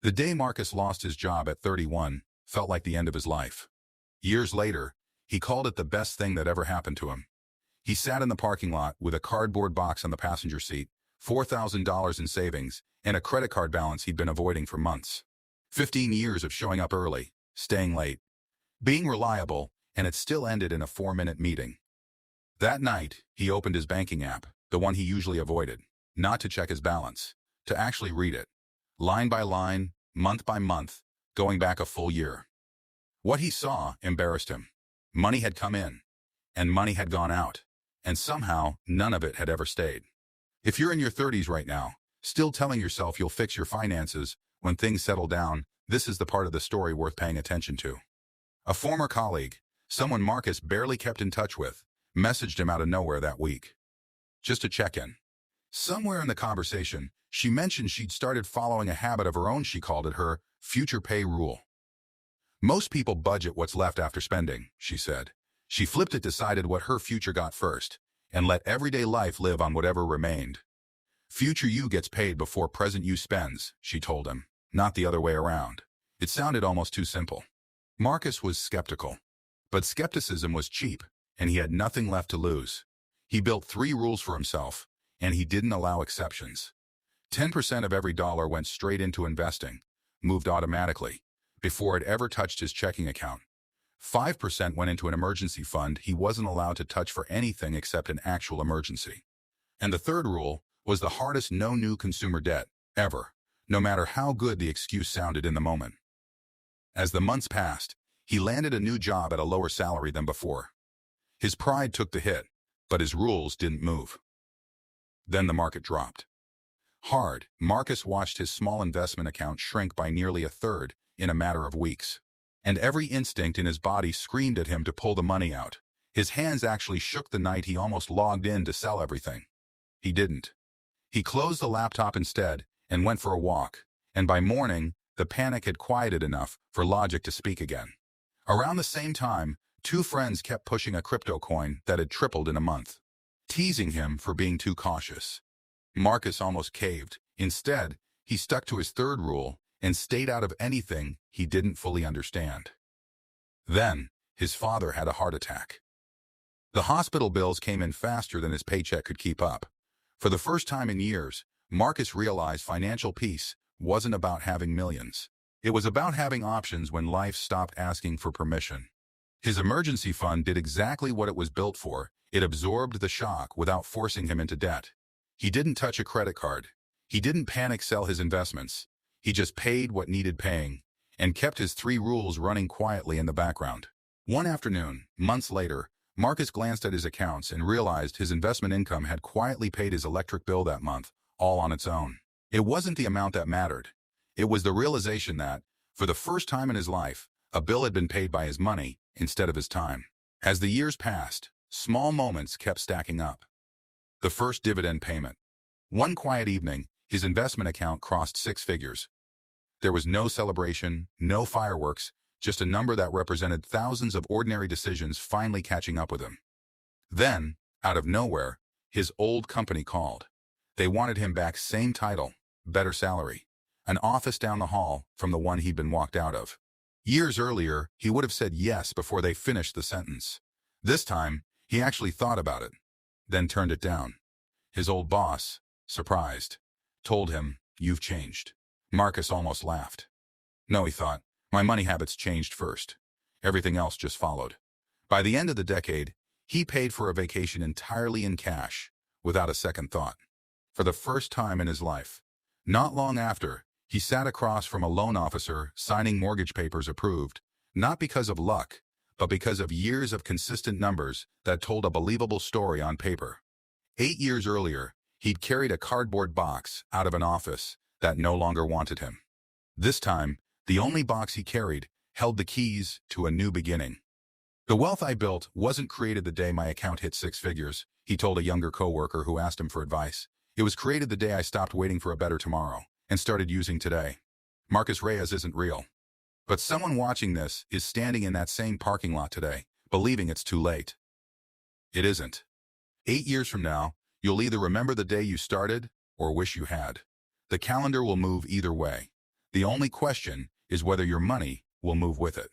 The day Marcus lost his job at 31 felt like the end of his life. Years later, he called it the best thing that ever happened to him. He sat in the parking lot with a cardboard box on the passenger seat, $4,000 in savings, and a credit card balance he'd been avoiding for months. 15 years of showing up early, staying late, being reliable, and it still ended in a 4-minute meeting. That night, he opened his banking app, the one he usually avoided, not to check his balance, to actually read it, line by line, month by month, going back a full year. What he saw embarrassed him. Money had come in, and money had gone out, and somehow none of it had ever stayed. If you're in your 30s right now, still telling yourself you'll fix your finances when things settle down, this is the part of the story worth paying attention to. A former colleague, someone Marcus barely kept in touch with, messaged him out of nowhere that week. Just to check in. Somewhere in the conversation, she mentioned she'd started following a habit of her own. She called it her future pay rule. Most people budget what's left after spending, she said. She flipped it, decided what her future got first, and let everyday life live on whatever remained. Future you gets paid before present you spends, she told him, not the other way around. It sounded almost too simple. Marcus was skeptical. But skepticism was cheap, and he had nothing left to lose. He built 3 rules for himself, and he didn't allow exceptions. 10% of every dollar went straight into investing, moved automatically, before it ever touched his checking account. 5% went into an emergency fund he wasn't allowed to touch for anything except an actual emergency. And the third rule was the hardest: no new consumer debt, ever, no matter how good the excuse sounded in the moment. As the months passed, he landed a new job at a lower salary than before. His pride took the hit, but his rules didn't move. Then the market dropped. Hard, Marcus watched his small investment account shrink by nearly a third in a matter of weeks. And every instinct in his body screamed at him to pull the money out. His hands actually shook the night he almost logged in to sell everything. He didn't. He closed the laptop instead and went for a walk, and by morning, the panic had quieted enough for logic to speak again. Around the same time, 2 friends kept pushing a crypto coin that had tripled in a month, teasing him for being too cautious. Marcus almost caved. Instead, he stuck to his third rule and stayed out of anything he didn't fully understand. Then, his father had a heart attack. The hospital bills came in faster than his paycheck could keep up. For the first time in years, Marcus realized financial peace wasn't about having millions. It was about having options when life stopped asking for permission. His emergency fund did exactly what it was built for. It absorbed the shock without forcing him into debt. He didn't touch a credit card. He didn't panic sell his investments. He just paid what needed paying and kept his 3 rules running quietly in the background. One afternoon, months later, Marcus glanced at his accounts and realized his investment income had quietly paid his electric bill that month, all on its own. It wasn't the amount that mattered. It was the realization that, for the first time in his life, a bill had been paid by his money instead of his time. As the years passed, small moments kept stacking up. The first dividend payment. One quiet evening, his investment account crossed 6 figures. There was no celebration, no fireworks, just a number that represented thousands of ordinary decisions finally catching up with him. Then, out of nowhere, his old company called. They wanted him back, same title, better salary, an office down the hall from the one he'd been walked out of. Years earlier, he would have said yes before they finished the sentence. This time, he actually thought about it, then turned it down. His old boss, surprised, told him, "You've changed." Marcus almost laughed. No, he thought, my money habits changed first. Everything else just followed. By the end of the decade, he paid for a vacation entirely in cash, without a second thought. For the first time in his life. Not long after, he sat across from a loan officer signing mortgage papers approved, not because of luck, but because of years of consistent numbers that told a believable story on paper. 8 years earlier, he'd carried a cardboard box out of an office that no longer wanted him. This time, the only box he carried held the keys to a new beginning. The wealth I built wasn't created the day my account hit 6 figures, he told a younger coworker who asked him for advice. It was created the day I stopped waiting for a better tomorrow and started using today. Marcus Reyes isn't real. But someone watching this is standing in that same parking lot today, believing it's too late. It isn't. 8 years from now, you'll either remember the day you started or wish you had. The calendar will move either way. The only question is whether your money will move with it.